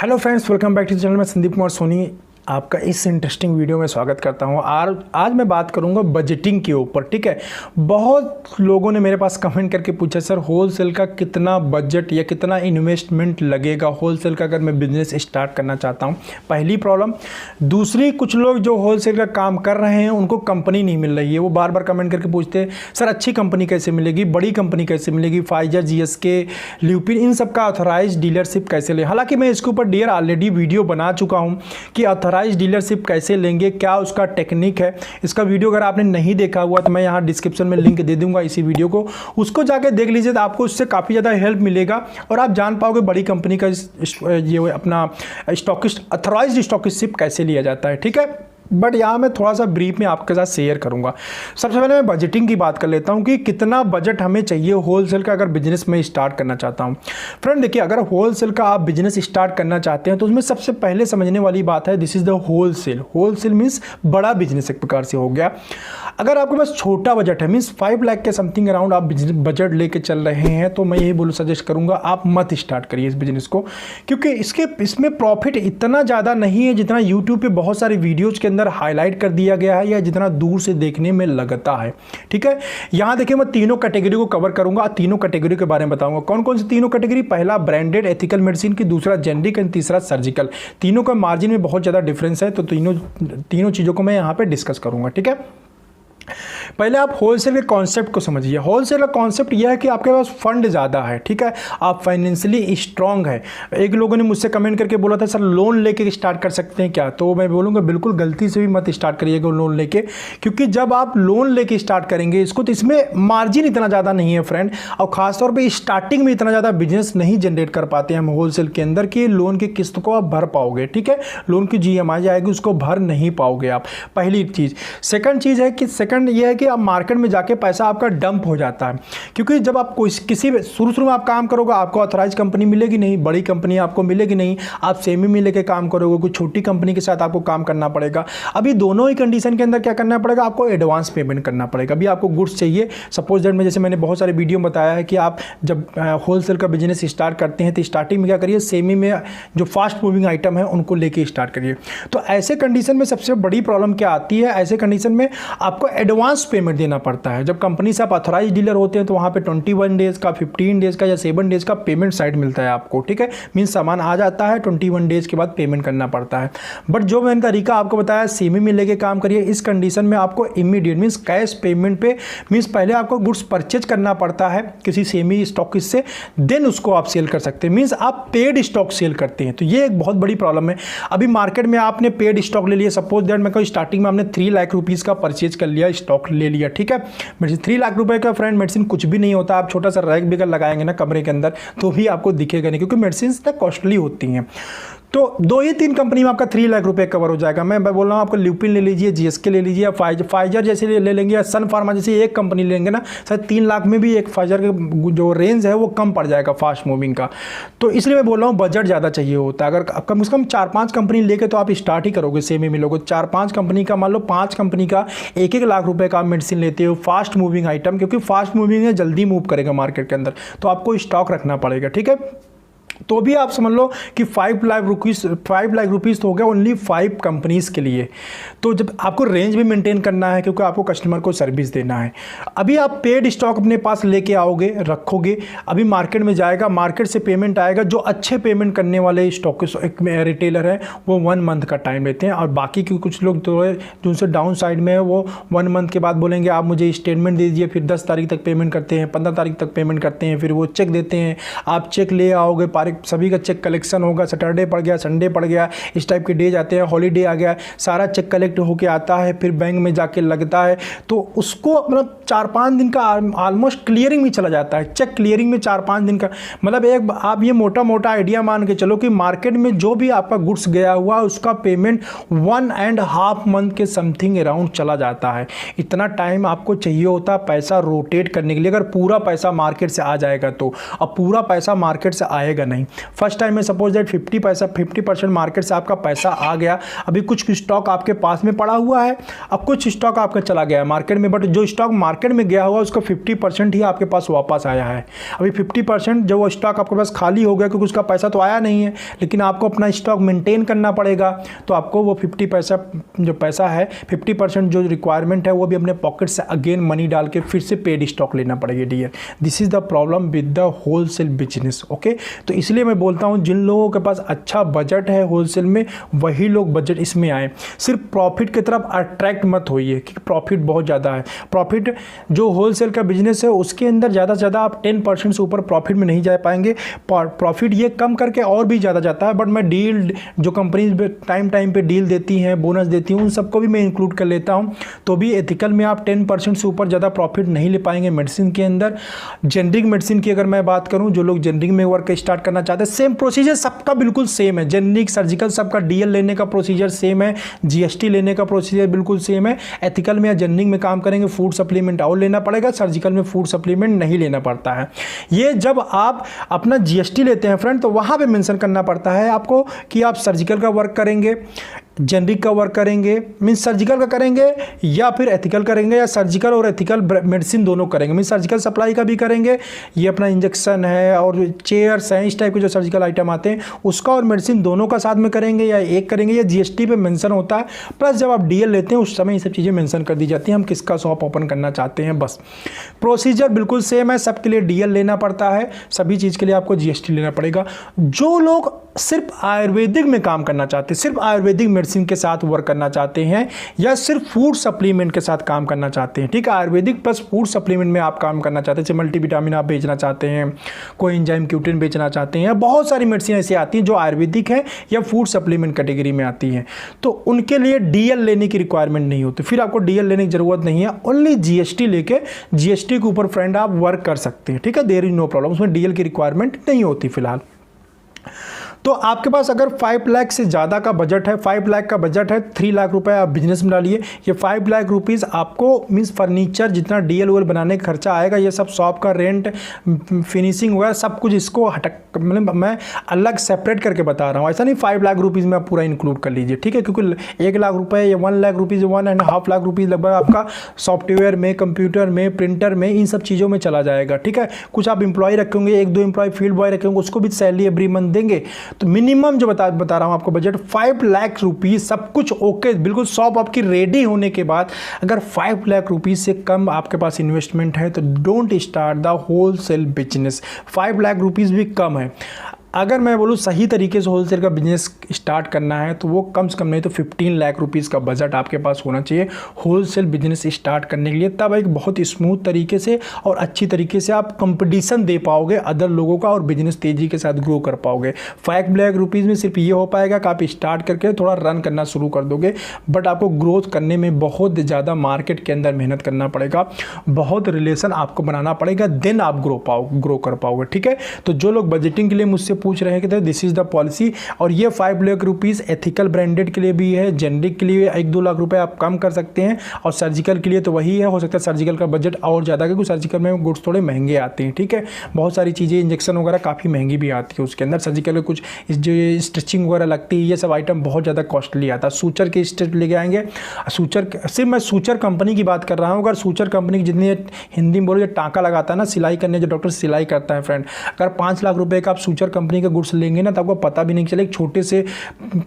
Hello friends, welcome back to channel. मैं संदीप कुमार सोनी आपका इस इंटरेस्टिंग वीडियो में स्वागत करता हूं। आज मैं बात करूंगा बजटिंग के ऊपर। ठीक है, बहुत लोगों ने मेरे पास कमेंट करके पूछा, सर होलसेल का कितना बजट या कितना इन्वेस्टमेंट लगेगा होलसेल का अगर मैं बिजनेस स्टार्ट करना चाहता हूं। पहली प्रॉब्लम। दूसरी, कुछ लोग जो होलसेल का काम कर रहे हैं उनको कंपनी नहीं मिल रही है। वो बार बार कमेंट करके पूछते हैं, सर अच्छी कंपनी कैसे मिलेगी, बड़ी कंपनी कैसे मिलेगी, फाइजर, जीएसके, ल्यूपिन, इन सब का ऑथराइज डीलरशिप कैसे ले। हालांकि मैं इसके ऊपर डियर ऑलरेडी वीडियो बना चुका हूं कि ऑथराइज डीलरशिप कैसे लेंगे, क्या उसका टेक्निक है। इसका वीडियो अगर आपने नहीं देखा हुआ तो मैं यहाँ डिस्क्रिप्शन में लिंक दे दूंगा इसी वीडियो को, उसको जाके देख लीजिए तो आपको उससे काफ़ी ज़्यादा हेल्प मिलेगा और आप जान पाओगे बड़ी कंपनी का ये अपना स्टॉकिस्ट ऑथराइज्ड स्टॉकिस्टशिप कैसे लिया जाता है। ठीक है, बट यहाँ मैं थोड़ा सा ब्रीफ में आपके साथ शेयर करूँगा। सबसे पहले मैं बजटिंग की बात कर लेता हूँ कि कितना बजट हमें चाहिए होलसेल का अगर बिजनेस में स्टार्ट करना चाहता हूँ। फ्रेंड देखिए, अगर होलसेल का आप बिजनेस स्टार्ट करना चाहते हैं तो उसमें सबसे पहले समझने वाली बात है, this is the wholesale. Wholesale means बड़ा बिजनेस एक प्रकार से हो गया। अगर आपके पास छोटा बजट है, मीन्स 5 लाख के समथिंग अराउंड आप बजट लेके चल रहे हैं, तो मैं यही सजेस्ट करूँगा आप मत स्टार्ट करिए इस बिजनेस को, क्योंकि इसमें प्रॉफिट इतना ज़्यादा नहीं है जितना यूट्यूब पे बहुत सारे वीडियोज़ के अंदर हाईलाइट कर दिया गया है या जितना दूर से देखने में लगता है। ठीक है, यहां देखिए मैं तीनों कैटेगरी को कवर करूंगा, तीनों कैटेगरी के बारे में बताऊंगा। कौन कौन सी तीनों कैटेगरी? पहला ब्रांडेड एथिकल मेडिसिन की, दूसरा जेनरिक एंड तीसरा सर्जिकल। तीनों का मार्जिन में बहुत ज़्यादा डिफरेंस है, तो तीनों चीज़ों को मैं यहाँ पे डिस्कस करूंगा। ठीक है, पहले आप होलसेल के कॉन्सेप्ट को समझिए। होलसेल का कॉन्सेप्ट यह है कि आपके पास फंड ज़्यादा है। ठीक है, आप फाइनेंशियली स्ट्रांग है। एक लोगों ने मुझसे कमेंट करके बोला था, सर लोन लेके स्टार्ट कर सकते हैं क्या? तो मैं बोलूँगा बिल्कुल गलती से भी मत स्टार्ट करिएगा लोन लेके, क्योंकि जब आप लोन लेके स्टार्ट करेंगे इसको तो इसमें मार्जिन इतना ज़्यादा नहीं है फ्रेंड, और खासतौर पर स्टार्टिंग में इतना ज़्यादा बिजनेस नहीं जनरेट कर पाते हैं हम होलसेल के अंदर कि लोन की किस्त को आप भर पाओगे। ठीक है, लोन की GMI आएगी उसको भर नहीं पाओगे आप, पहली चीज़। सेकंड चीज़ है कि कि आप मार्केट में जाके पैसा आपका डंप हो जाता है, क्योंकि जब आप किसी शुरू में आप काम करोगे आपको ऑथराइज कंपनी मिलेगी नहीं, बड़ी कंपनी आपको मिलेगी नहीं, आप सेमी में लेके काम करोगे, कोई छोटी कंपनी के साथ आपको काम करना पड़ेगा। अभी दोनों ही कंडीशन के अंदर क्या करना पड़ेगा, आपको एडवांस पेमेंट करना पड़ेगा। अभी आपको गुड्स चाहिए, सपोज दैट में जैसे मैंने बहुत सारे वीडियो में बताया है कि आप जब होलसेल का बिजनेस स्टार्ट करते हैं तो स्टार्टिंग में क्या करिए, सेमी में जो फास्ट मूविंग आइटम है उनको लेके स्टार्ट करिए। तो ऐसे कंडीशन में सबसे बड़ी प्रॉब्लम क्या आती है, ऐसे कंडीशन में आपको एडवांस पेमेंट देना पड़ता है। जब कंपनी से आप ऑथराइज डीलर होते हैं तो वहाँ पे 21 डेज़ का, 15 डेज़ का या 7 डेज़ का पेमेंट साइड मिलता है आपको। ठीक है, मीन्स सामान आ जाता है, 21 डेज़ के बाद पेमेंट करना पड़ता है। बट जो मैंने तरीका आपको बताया, सेमी में लेके काम करिए। इस कंडीशन में आपको इमीडिएट मीन्स कैश पेमेंट पे, मीन्स पहले आपको गुड्स परचेज करना पड़ता है किसी सेमी स्टॉकिस्ट से, देन उसको आप सेल कर सकते हैं। मीन्स आप पेड स्टॉक सेल करते हैं, तो ये एक बहुत बड़ी प्रॉब्लम है। अभी मार्केट में आपने पेड स्टॉक ले लिया, सपोज दैट मैं कहूँ स्टार्टिंग में आपने 3 लाख रुपीज़ का परचेज कर लिया, स्टॉक ले लिया। ठीक है, मेडिसिन 3 लाख रुपए का फ्रेंड मेडिसिन कुछ भी नहीं होता। आप छोटा सा रैक भी लगाएंगे ना कमरे के अंदर तो भी आपको दिखेगा नहीं, क्योंकि मेडिसिन इतना कॉस्टली होती हैं। तो 2 ही 3 कंपनी में आपका 3 लाख रुपए कवर हो जाएगा। मैं बोल रहा हूँ आपको ल्यूपिन ले लीजिए, जीएसके ले लीजिए, या फाइजर जैसे ले लेंगे, या सन फार्मा जैसे एक कंपनी लेंगे ना, शायद 3 लाख में भी एक फाइजर का जो रेंज है वो कम पड़ जाएगा फास्ट मूविंग का। तो इसलिए मैं बोल रहा हूँ बजट ज़्यादा चाहिए होता है। अगर कम से कम 4-5 कंपनी लेके तो आप स्टार्ट ही करोगे, सेमी में लोगे 4-5 कंपनी का, मान लो 5 कंपनी का 1-1 लाख रुपए का आप मेडिसिन लेते हो, फास्ट मूविंग आइटम, क्योंकि फास्ट मूविंग है, जल्दी मूव करेगा मार्केट के अंदर, तो आपको स्टॉक रखना पड़ेगा। ठीक है, तो भी आप समझ लो कि 5 लाख रुपीज़ तो हो गया ओनली 5 कंपनीज़ के लिए। तो जब आपको रेंज भी मेंटेन करना है, क्योंकि आपको कस्टमर को सर्विस देना है। अभी आप पेड स्टॉक अपने पास लेके आओगे, रखोगे, अभी मार्केट में जाएगा, मार्केट से पेमेंट आएगा। जो अच्छे पेमेंट करने वाले स्टॉक रिटेलर हैं वो 1 मंथ का टाइम लेते हैं, और बाकी के कुछ लोग तो है जो उनसे डाउन साइड में है वो 1 मंथ के बाद बोलेंगे आप मुझे स्टेटमेंट दे दीजिए, फिर 10 तारीख तक पेमेंट करते हैं, 15 तारीख तक पेमेंट करते हैं, फिर वो चेक देते हैं। आप चेक ले आओगे, सभी का चेक कलेक्शन होगा, सैटरडे पड़ गया, संडे पड़ गया, इस टाइप के डेज आते हैं, हॉलीडे आ गया, सारा चेक कलेक्ट होके आता है, फिर बैंक में जाके लगता है, तो उसको मतलब 4-5 दिन का ऑलमोस्ट क्लियरिंग में चला जाता है। चेक क्लियरिंग में 4-5 दिन का मतलब एक आप ये मोटा मोटा आइडिया मान के चलो कि मार्केट में जो भी आपका गुड्स गया हुआ उसका पेमेंट 1.5 मंथ के समथिंग अराउंड चला जाता है। इतना टाइम आपको चाहिए होता है पैसा रोटेट करने के लिए, अगर पूरा पैसा मार्केट से आ जाएगा तो। अब पूरा पैसा मार्केट से आएगा नहीं। फर्स्ट टाइम में सपोज दैट 50% मार्केट से आपका पैसा आ गया, अभी कुछ स्टॉक आपके पास में पड़ा हुआ है, अब कुछ स्टॉक आपका चला गया मार्केट में, बट जो स्टॉक मार्केट में गया हुआ उसका 50% ही आपके पास वापस आया है। अभी 50% जो वो स्टॉक आपके पास खाली हो गया क्योंकि उसका पैसा तो आया नहीं है, लेकिन आपको अपना स्टॉक मेंटेन करना पड़ेगा, तो आपको वो 50% जो पैसा है, 50% जो रिक्वायरमेंट है वो भी अपने पॉकेट से अगेन मनी डाल के फिर से पेड स्टॉक लेना पड़ेगा dear. This is the problem with the wholesale business. Okay, तो इसलिए मैं बोलता हूँ जिन लोगों के पास अच्छा बजट है होलसेल में, वही लोग बजट इसमें आए। सिर्फ प्रॉफिट की तरफ अट्रैक्ट मत होइए कि प्रॉफिट बहुत ज़्यादा है। प्रॉफिट जो होलसेल का बिजनेस है उसके अंदर ज़्यादा से ज़्यादा आप 10% से ऊपर प्रॉफिट में नहीं जा पाएंगे। प्रॉफिट ये कम करके और भी ज़्यादा जाता है, बट मैं डील जो कंपनीज टाइम पे डील देती हैं, बोनस देती हूँ, उन सबको भी मैं इंक्लूड कर लेता हूँ। तो भी एथिकल में आप 10% से ऊपर ज़्यादा प्रॉफिट नहीं ले पाएंगे मेडिसिन के अंदर। जेनरिक मेडिसिन की अगर मैं बात करूँ, जो लोग जेनरिक में वर्क स्टार्ट करना चाहते हैं, सेम प्रोसीजर सबका बिल्कुल सेम है। जेनरिक, सर्जिकल सबका डीएल लेने का प्रोसीजर सेम है, जीएसटी लेने का प्रोसीजर बिल्कुल सेम है। एथिकल में या जेनरिक में काम करेंगे फूड सप्लीमेंट और लेना पड़ेगा, सर्जिकल में फूड सप्लीमेंट नहीं लेना पड़ता है। ये जब आप अपना जीएसटी लेते हैं फ्रेंड, तो वहाँ पे मेंशन करना पड़ता है आपको कि आप सर्जिकल का वर्क करेंगे, जेनरिक का वर्क करेंगे, मीन्स सर्जिकल का करेंगे या फिर एथिकल करेंगे, या सर्जिकल और एथिकल मेडिसिन दोनों करेंगे। मीन्स सर्जिकल सप्लाई का भी करेंगे, ये अपना इंजेक्शन है और चेयर्स हैं, इस टाइप के जो सर्जिकल आइटम आते हैं उसका और मेडिसिन दोनों का साथ में करेंगे या एक करेंगे, या जीएसटी पे मेंशन होता है। प्लस जब आप डीएल लेते हैं उस समय ये सब चीज़ें मेंशन कर दी जाती हैं, हम किसका शॉप ओपन करना चाहते हैं। बस प्रोसीजर बिल्कुल सेम है, सबके लिए डीएल लेना पड़ता है, सभी चीज़ के लिए आपको जीएसटी लेना पड़ेगा। जो लोग सिर्फ आयुर्वेदिक में काम करना चाहते हैं, सिर्फ आयुर्वेदिक मेडिसिन के साथ वर्क करना चाहते हैं, या सिर्फ फूड सप्लीमेंट के साथ काम करना चाहते हैं, ठीक है, आयुर्वेदिक प्लस फूड सप्लीमेंट में आप काम करना चाहते हैं, जैसे मल्टीविटामिन आप बेचना चाहते हैं, कोई एंजाइम क्यूटिन बेचना चाहते हैं, बहुत सारी मेडिसिन ऐसी आती हैं जो आयुर्वेदिक है या फूड सप्लीमेंट कैटेगरी में आती हैं, तो उनके लिए डीएल लेने की रिक्वायरमेंट नहीं होती। फिर आपको डीएल लेने की जरूरत नहीं है, ओनली जीएसटी लेके जीएसटी के ऊपर फ्रेंड आप वर्क कर सकते हैं, ठीक है, देयर इज नो प्रॉब्लम, उसमें डीएल की रिक्वायरमेंट नहीं होती फिलहाल। तो आपके पास अगर 5 लाख से ज़्यादा का बजट है, 5 लाख का बजट है, 3 लाख रुपए आप बिजनेस में डालिए। ये 5 लाख रुपीज़ आपको मीन्स फर्नीचर जितना डीएल ओएल बनाने का खर्चा आएगा, ये सब शॉप का रेंट, फिनिशिंग वगैरह सब कुछ इसको हटक, मतलब मैं अलग सेपरेट करके बता रहा हूँ, ऐसा नहीं 5 लाख रुपीज़ में आप पूरा इंक्लूड कर लीजिए, ठीक है, क्योंकि 1 लाख रुपये या 1 लाख रुपीज़, 1.5 लाख रुपीज़ लगभग आपका सॉफ्टवेयर में, कंप्यूटर में, प्रिंटर में, इन सब चीज़ों में चला जाएगा, ठीक है। कुछ आप एम्प्लॉय रखेंगे, 1-2 एम्प्लॉय फील्ड बॉय रखेंगे, उसको भी सैलरी एवरी मंथ देंगे, तो मिनिमम जो बता रहा हूं आपको बजट 5 लाख रुपीज, सब कुछ ओके, बिल्कुल शॉप आपकी रेडी होने के बाद अगर 5 लाख रुपीज से कम आपके पास इन्वेस्टमेंट है तो don't start the wholesale business. 5 lakh rupees भी कम है। अगर मैं बोलूँ सही तरीके से होलसेल का बिजनेस स्टार्ट करना है तो वो कम से कम नहीं तो 15 लाख रुपीज़ का बजट आपके पास होना चाहिए होलसेल बिजनेस स्टार्ट करने के लिए। तब एक बहुत स्मूथ तरीके से और अच्छी तरीके से आप कंपटीशन दे पाओगे अदर लोगों का और बिजनेस तेज़ी के साथ ग्रो कर पाओगे। 5 लाख रुपीज़ में सिर्फ ये हो पाएगा कि आप स्टार्ट करके थोड़ा रन करना शुरू कर दोगे, बट आपको ग्रोथ करने में बहुत ज़्यादा मार्केट के अंदर मेहनत करना पड़ेगा, बहुत रिलेशन आपको बनाना पड़ेगा, देन आप ग्रो कर पाओगे, ठीक है। तो जो लोग बजटिंग के लिए मुझसे पूछ रहे हैं कि दिस इज द पॉलिसी, और ये 5 लाख रुपीज़ एथिकल ब्रांडेड के लिए भी है, जेनरिक के लिए 1-2 लाख रुपए आप कम कर सकते हैं, और सर्जिकल के लिए तो वही है। हो सकता है सर्जिकल का बजट और ज़्यादा, क्योंकि सर्जिकल में गुड्स थोड़े महंगे आते हैं, ठीक है, बहुत सारी चीज़ें इंजेक्शन वगैरह काफ़ी महंगी भी आती है उसके अंदर। सर्जिकल में कुछ जो स्टिचिंग वगैरह लगती है ये सब आइटम बहुत ज़्यादा कॉस्टली आता है। सूचर के स्टेट लेके आएंगे, सूचर सिर्फ मैं सूचर कंपनी की बात कर रहा हूँ। अगर सूचर कंपनी की जितनी हिंदी में बोलो जो टाँका लगाता है ना सिलाई करने, जो डॉक्टर सिलाई करता है फ्रेंड, अगर 5 लाख रुपए का आप सूचर कंपनी का गुड्स लेंगे ना तो आपको पता भी नहीं चले, एक छोटे से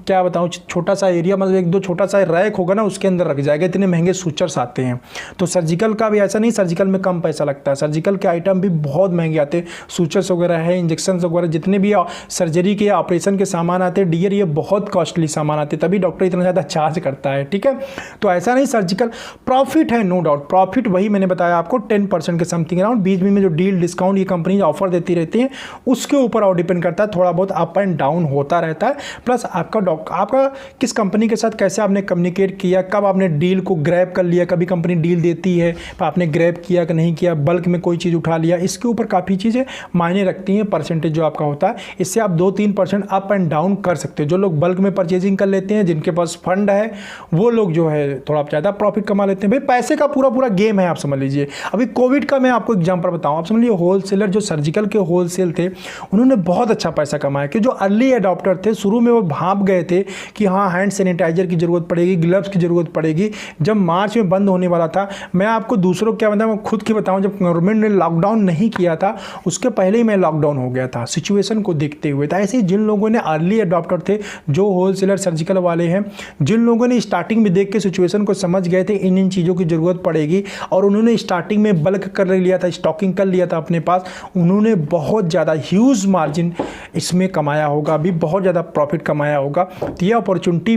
क्या बताऊँ छोटा सा एरिया, मतलब 1-2 छोटा सा रैक होगा ना उसके अंदर रख जाएगा, इतने महंगे सूचर्स आते हैं। तो सर्जिकल का भी ऐसा नहीं, सर्जिकल में कम पैसा लगता है, सर्जिकल के आइटम भी बहुत महंगे आते हैं, सूचर्स वगैरह है, इंजेक्शन वगैरह, जितने भी सर्जरी के ऑपरेशन के सामान आते हैं डियर, ये बहुत कॉस्टली सामान आते हैं, तभी डॉक्टर इतना ज़्यादा चार्ज करता है, ठीक है। तो ऐसा नहीं, सर्जिकल प्रॉफिट है नो डाउट, प्रॉफिट वही मैंने बताया आपको 10% के समथिंग अराउंड, बीच में जो डील डिस्काउंट ये कंपनी ऑफर देती रहती है उसके ऊपर और डिपेंड करता है, थोड़ा बहुत अप एंड डाउन होता रहता है। प्लस आपका किस कंपनी के साथ कैसे आपने कम्युनिकेट किया, कब आपने डील को ग्रैब कर लिया, कभी कंपनी डील देती है तो आपने ग्रैब किया कि नहीं किया, बल्क में कोई चीज़ उठा लिया, इसके ऊपर काफ़ी चीज़ें मायने रखती हैं, परसेंटेज जो आपका होता है, इससे आप 2-3% अप एंड डाउन कर सकते हो। जो लोग बल्क में परचेजिंग कर लेते हैं, जिनके पास फंड है, वो लोग जो है थोड़ा ज़्यादा प्रॉफिट कमा लेते हैं। भाई पैसे का पूरा गेम है, आप समझ लीजिए। अभी कोविड का मैं आपको एग्जाम्पल बताऊँ, आप समझ लीजिए होलसेलर जो सर्जिकल के होलसेल थे उन्होंने बहुत अच्छा पैसा कमाया। कि जो अर्ली एडॉप्टर थे शुरू में वो भाप गए थे कि हाँ हैंड सैनिटाइजर की ज़रूरत पड़ेगी, ग्लव्स की ज़रूरत पड़ेगी। जब मार्च में बंद होने वाला था, मैं आपको दूसरों को क्या बताऊँ, मैं खुद की बताऊँ, जब गवर्नमेंट ने लॉकडाउन नहीं किया था उसके पहले ही मैं लॉकडाउन हो गया था सिचुएशन को देखते हुए। था ऐसे ही जिन लोगों ने अर्ली एडॉप्टर थे, जो होलसेलर सर्जिकल वाले हैं, जिन लोगों ने स्टार्टिंग में देख के सिचुएशन को समझ गए थे इन चीज़ों की ज़रूरत पड़ेगी और उन्होंने स्टार्टिंग में बल्क कर लिया था, स्टॉकिंग कर लिया था अपने पास, उन्होंने बहुत ज़्यादा ह्यूज मार्जिन इसमें कमाया होगा, अभी बहुत ज़्यादा प्रॉफिट कमाया होगा। तो ये अपॉर्चुनिटी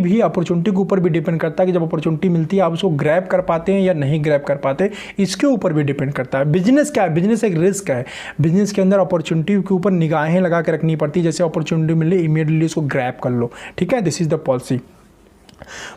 के ऊपर भी डिपेंड करता है कि जब अपॉर्चुनिटी मिलती है आप उसको ग्रैब कर पाते हैं या नहीं ग्रैब कर पाते, इसके ऊपर भी डिपेंड करता है। बिजनेस क्या है, बिजनेस एक रिस्क है। बिजनेस के अंदर अपॉर्चुनिटी के ऊपर निगाहें लगा के रखनी पड़ती है, जैसे अपॉर्चुनिटी मिले इमीडिएटली उसको ग्रैब कर लो। ठीक है, दिस इज द पॉलिसी।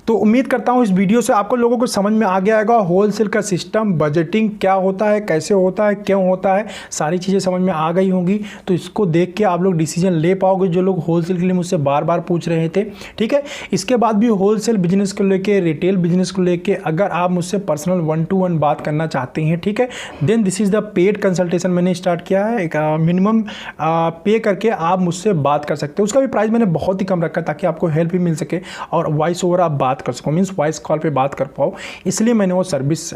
तो उम्मीद करता हूं इस वीडियो से आपको लोगों को समझ में आ गया होगा होलसेल का सिस्टम, बजटिंग क्या होता है, कैसे होता है, क्यों होता है, सारी चीज़ें समझ में आ गई होंगी। तो इसको देख के आप लोग डिसीजन ले पाओगे, जो लोग होलसेल के लिए मुझसे बार बार पूछ रहे थे। ठीक है, इसके बाद भी होलसेल बिजनेस को लेके, रिटेल बिजनेस को लेके अगर आप मुझसे पर्सनल 1-to-1 बात करना चाहते हैं, ठीक है, then this is the paid consultation मैंने स्टार्ट किया है। एक मिनिमम पे करके आप मुझसे बात कर सकते हो। उसका भी प्राइस मैंने बहुत ही कम रखा ताकि आपको हेल्प भी मिल सके और वॉइस ओवर आप बात कर सको, मीन्स वॉइस कॉल पे बात कर पाओ, इसलिए मैंने वो सर्विस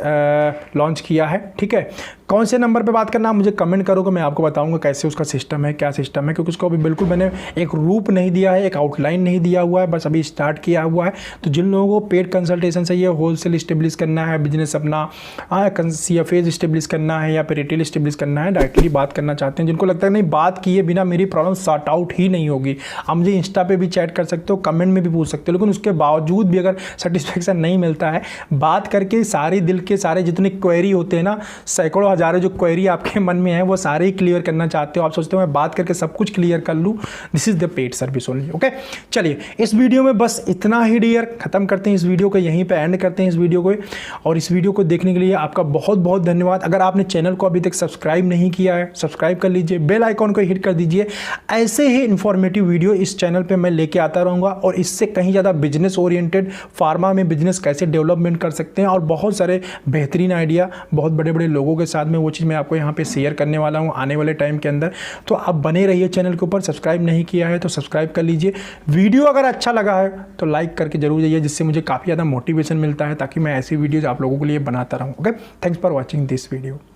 लॉन्च किया है। ठीक है, कौन से नंबर पे बात करना है मुझे कमेंट करोगे, मैं आपको बताऊंगा कैसे उसका सिस्टम है, क्या सिस्टम है, क्योंकि उसको अभी बिल्कुल मैंने एक रूप नहीं दिया है, एक आउटलाइन नहीं दिया हुआ है, बस अभी स्टार्ट किया हुआ है। तो जिन लोगों को पेड कंसल्टेशन से ये होलसेल इस्टेब्लिश करना है, बिजनेस अपना CFA इस्टेब्लिश करना है या फिर रिटेल इस्टेब्लिश करना है, डायरेक्टली बात करना चाहते हैं, जिनको लगता है नहीं बात किए बिना मेरी प्रॉब्लम सॉर्ट आउट ही नहीं होगी, आप मुझे इंस्टा पे भी चैट कर सकते हो, कमेंट में भी पूछ सकते हो, लेकिन उसके बावजूद भी अगर सेटिस्फेक्शन नहीं मिलता है, बात करके सारे दिल के सारे जितने क्वेरी होते हैं ना, सैकड़ों हजारों जो क्वेरी आपके मन में है वो सारे ही क्लियर करना चाहते हो, आप सोचते हो मैं बात करके सब कुछ क्लियर कर लूँ, this is the paid service only. Okay, चलिए इस वीडियो में बस इतना ही डियर, खत्म करते हैं इस वीडियो को, यहीं पे एंड करते हैं इस वीडियो को। और इस वीडियो को देखने के लिए आपका बहुत बहुत धन्यवाद। अगर आपने चैनल को अभी तक सब्सक्राइब नहीं किया है, सब्सक्राइब कर लीजिए, बेल आइकॉन को हिट कर दीजिए। ऐसे ही इंफॉर्मेटिव वीडियो इस चैनल पे मैं लेके आता रहूँगा और इससे कहीं ज़्यादा बिजनेस ओरिएंटेड, फार्मा में बिजनेस कैसे डेवलपमेंट कर सकते हैं और बहुत सारे बेहतरीन आइडिया बहुत बड़े बड़े लोगों के साथ में वो चीज़ मैं आपको यहाँ पे शेयर करने वाला हूँ आने वाले टाइम के अंदर। तो आप बने रहिए चैनल के ऊपर, सब्सक्राइब नहीं किया है तो सब्सक्राइब कर लीजिए। वीडियो अगर अच्छा लगा है तो लाइक करके जरूर जाइए, जिससे मुझे काफ़ी ज़्यादा मोटिवेशन मिलता है ताकि मैं ऐसी वीडियोज़ आप लोगों के लिए बनाता रहूँ। Okay, thanks for watching this video.